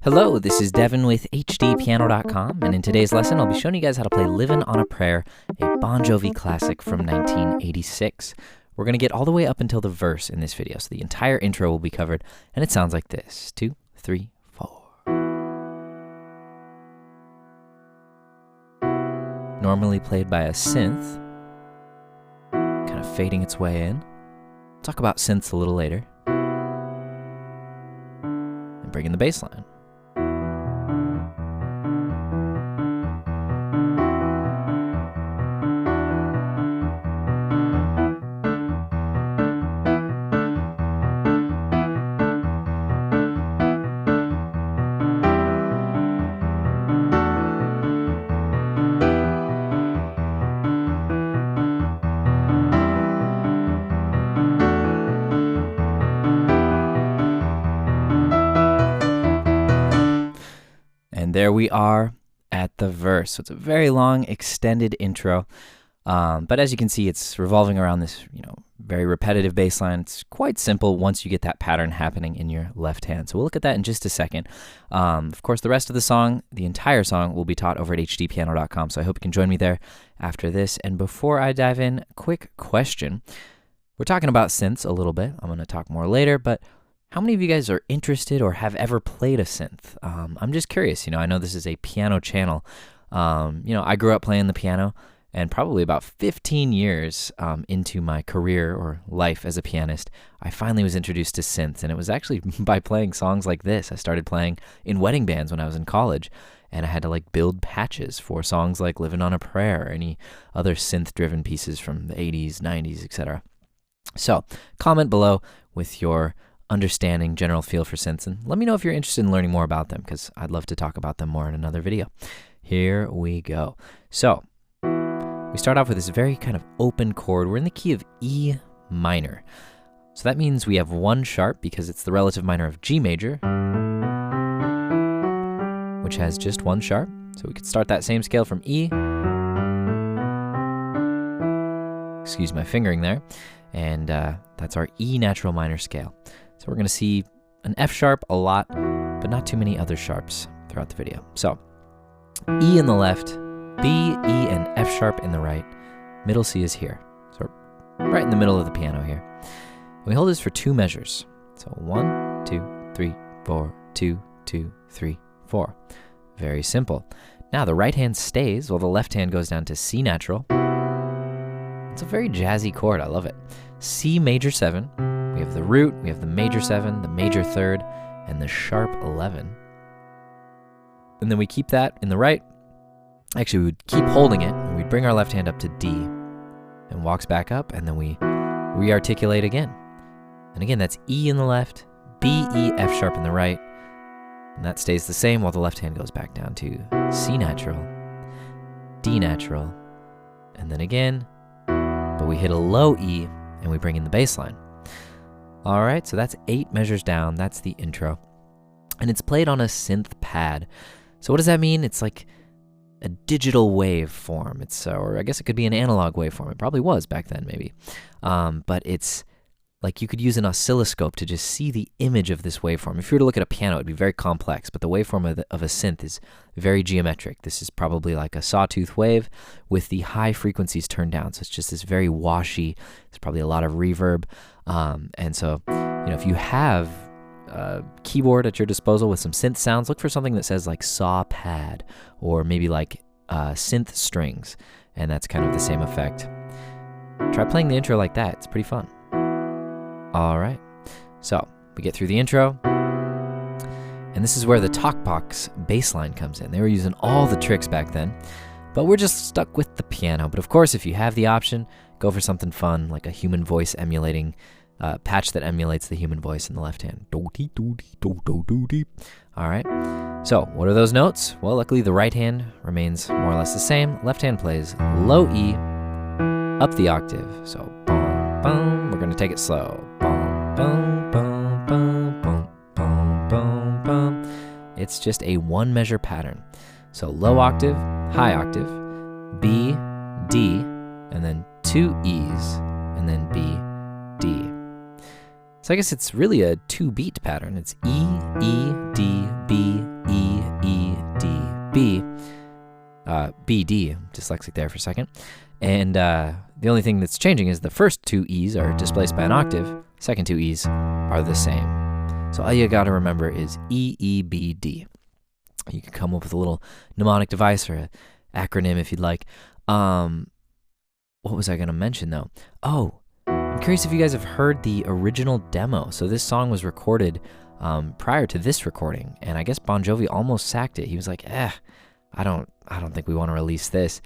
Hello, this is Devin with HDpiano.com, and in today's lesson I'll be showing you guys how to play Livin' on a Prayer, a Bon Jovi classic from 1986. We're going to get all the way up until the verse in this video, so the entire intro will be covered, and it sounds like this. 2, 3, 4. Normally played by a synth, kind of fading its way in. We'll talk about synths a little later. And bring in the bass line. And there we are at the verse. So it's a very long, extended intro. But as you can see, it's revolving around this, very repetitive bass line. It's quite simple once you get that pattern happening in your left hand. So we'll look at that in just a second. Of course, the rest of the song, the entire song, will be taught over at HDpiano.com. So I hope you can join me there after this. And before I dive in, quick question. We're talking about synths a little bit. I'm going to talk more later, but how many of you guys are interested or have ever played a synth? I'm just curious. I know this is a piano channel. I grew up playing the piano, and probably about 15 years into my career or life as a pianist, I finally was introduced to synths, and it was actually by playing songs like this. I started playing in wedding bands when I was in college, and I had to build patches for songs like Livin' on a Prayer or any other synth-driven pieces from the 80s, 90s, etc. So comment below with your understanding, general feel for synths, and let me know if you're interested in learning more about them, because I'd love to talk about them more in another video. Here we go. So we start off with this very kind of open chord. We're in the key of E minor. So that means we have one sharp because it's the relative minor of G major, which has just one sharp. So we could start that same scale from E. Excuse my fingering there. And that's our E natural minor scale. So we're going to see an F sharp a lot, but not too many other sharps throughout the video. So E in the left, B, E, and F sharp in the right. Middle C is here. So we're right in the middle of the piano here. And we hold this for 2 measures. So 1, 2, 3, 4, 2, 2, 3, 4. Very simple. Now the right hand stays while the left hand goes down to C natural. It's a very jazzy chord. I love it. C major 7. We have the root, we have the major 7, the major 3rd, and the sharp 11. And then we keep that in the right. Actually, we would keep holding it, and we'd bring our left hand up to D, and walks back up, and then we re-articulate again. And again, that's E in the left, B, E, F sharp in the right, and that stays the same while the left hand goes back down to C natural, D natural, and then again, but we hit a low E, and we bring in the bass line. All right, so that's 8 measures down. That's the intro. And it's played on a synth pad. So what does that mean? It's like a digital wave form. Or I guess it could be an analog waveform. It probably was back then, maybe. But it's like you could use an oscilloscope to just see the image of this waveform. If you were to look at a piano, it'd be very complex, but the waveform of a synth is very geometric. This is probably like a sawtooth wave with the high frequencies turned down. So it's just this very washy, there's probably a lot of reverb. And so, if you have a keyboard at your disposal with some synth sounds, look for something that says like saw pad or maybe like synth strings. And that's kind of the same effect. Try playing the intro like that. It's pretty fun. All right, so we get through the intro, and this is where the talk box bass line comes in. They were using all the tricks back then, but we're just stuck with the piano. But of course, if you have the option, go for something fun, like a human voice emulating patch that emulates the human voice in the left hand. All right, so what are those notes? Well, luckily the right hand remains more or less the same. Left hand plays low E, up the octave, so boom, boom. We're going to take it slow. Boom, boom, boom, boom, boom, boom, boom, boom. It's just a 1 measure pattern. So low octave, high octave, B, D, and then 2 E's, and then B, D. So I guess it's really a 2-beat pattern. It's E, E, D, B, B, D. I'm dyslexic there for a second. And the only thing that's changing is the first two E's are displaced by an octave. Second two E's are the same. So all you got to remember is E, E, B, D. You can come up with a little mnemonic device or an acronym if you'd like. What was I going to mention, though? Oh, I'm curious if you guys have heard the original demo. So this song was recorded prior to this recording, and I guess Bon Jovi almost sacked it. He was like, I don't think we want to release this.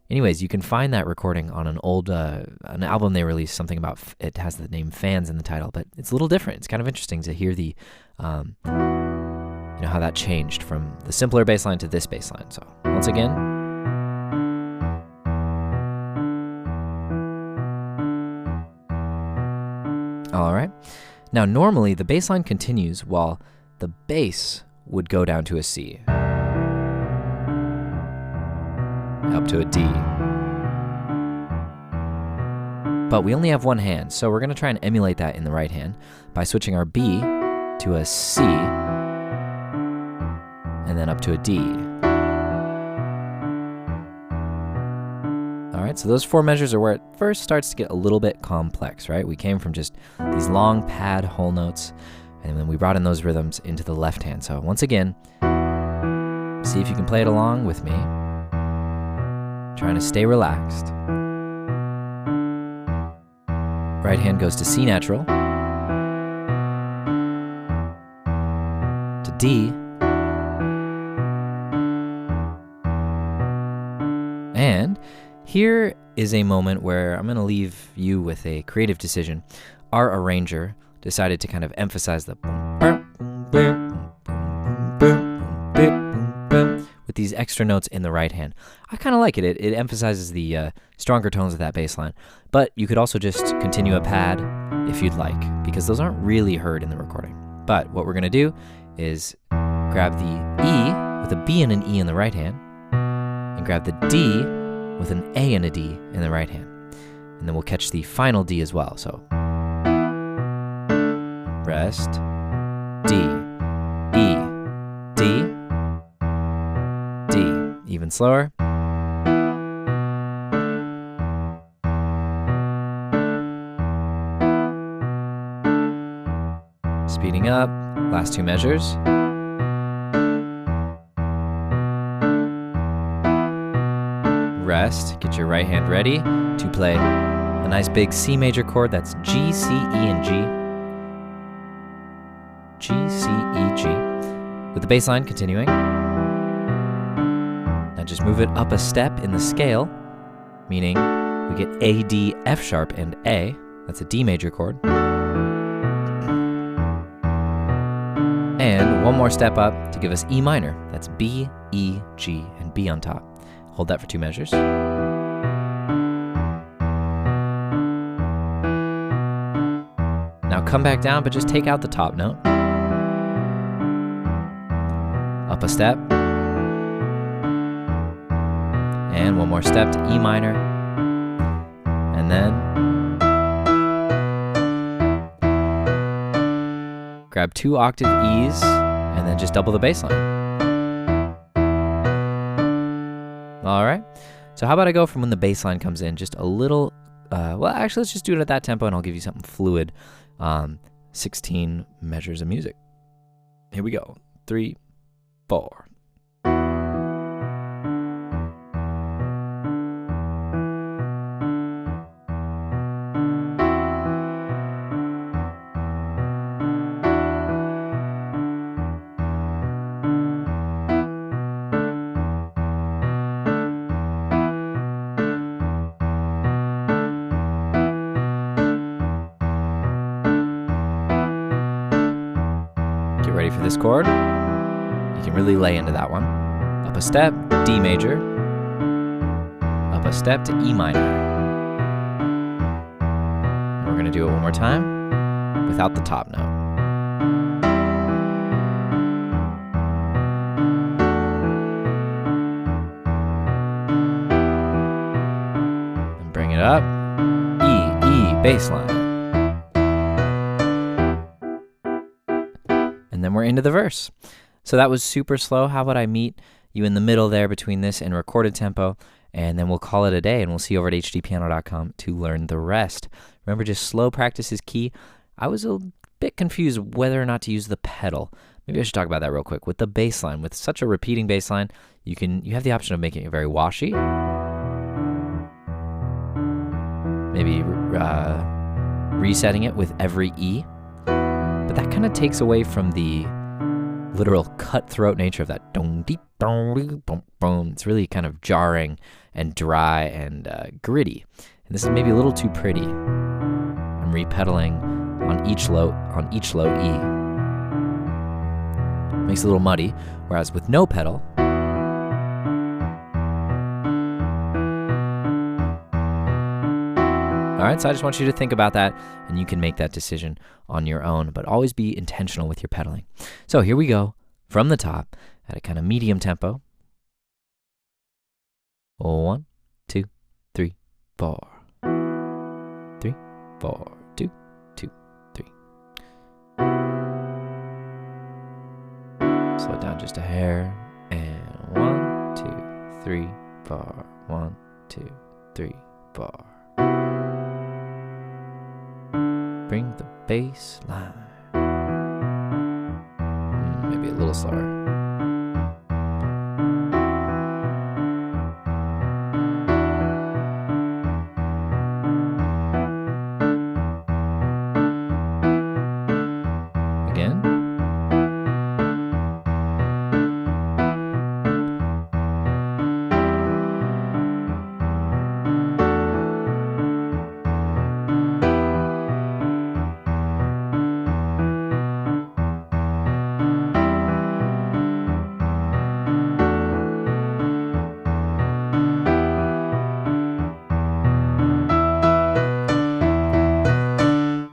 Anyways, you can find that recording on an old an album they released, something about, it has the name Fans in the title, but it's a little different. It's kind of interesting to hear the, how that changed from the simpler bass line to this bass line. So once again, all right. Now, normally the bass line continues while the bass would go down to a C, up to a D. But we only have one hand, so we're going to try and emulate that in the right hand by switching our B to a C and then up to a D. All right, so those four measures are where it first starts to get a little bit complex, right? We came from just these long pad whole notes, and then we brought in those rhythms into the left hand. So once again, see if you can play it along with me. Trying to stay relaxed. Right hand goes to C natural, to D, and here is a moment where I'm going to leave you with a creative decision. Our arranger decided to kind of emphasize the with these extra notes in the right hand. I kind of like it. It emphasizes the stronger tones of that bass line. But you could also just continue a pad if you'd like, because those aren't really heard in the recording. But what we're going to do is grab the E with a B and an E in the right hand, and grab the D with an A and a D in the right hand. And then we'll catch the final D as well. So rest, D, E, D, D. Even slower. Speeding up. Last two measures. Rest. Get your right hand ready to play a nice big C major chord. That's G, C, E, and G. G, C, E, G. With the bass line continuing. Now just move it up a step in the scale, meaning we get A, D, F sharp, and A. That's a D major chord. And one more step up to give us E minor. That's B, E, G, and B on top. Hold that for two measures. Now come back down, but just take out the top note. Up a step. And one more step to E minor. And then grab two octave E's and then just double the bass line. All right. So how about I go from when the bass line comes in just a little, well, actually, let's just do it at that tempo and I'll give you something fluid. 16 measures of music. Here we go. 3, 4. Ready for this chord? You can really lay into that one. Up a step, D major. Up a step to E minor. And we're going to do it one more time without the top note. And bring it up. E, bass line. And then we're into the verse. So that was super slow. How about I meet you in the middle there between this and recorded tempo, and then we'll call it a day, and we'll see you over at hdpiano.com to learn the rest. Remember, just slow practice is key. I was a bit confused whether or not to use the pedal. Maybe I should talk about that real quick. With the bass line, with such a repeating bass line, you have the option of making it very washy. Maybe resetting it with every E. But that kind of takes away from the literal cutthroat nature of that. Dong deep dong boom boom. It's really kind of jarring and dry and gritty. And this is maybe a little too pretty. I'm repedaling on each low E. Makes it a little muddy. Whereas with no pedal, all right, so I just want you to think about that, and you can make that decision on your own, but always be intentional with your pedaling. So here we go from the top at a kind of medium tempo. 1, 2, 3, 4. 3, 4, 2, 2, 3. Slow it down just a hair, and 1, 2, 3, 4. 1, 2, 3, 4. Bring the bass line. Maybe a little slower. Again.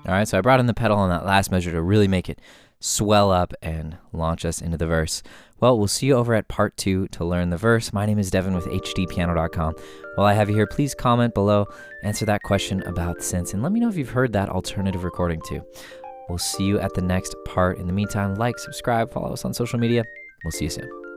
All right, so I brought in the pedal on that last measure to really make it swell up and launch us into the verse. Well, we'll see you over at part 2 to learn the verse. My name is Devin with HDpiano.com. While I have you here, please comment below, answer that question about synths, and let me know if you've heard that alternative recording too. We'll see you at the next part. In the meantime, like, subscribe, follow us on social media. We'll see you soon.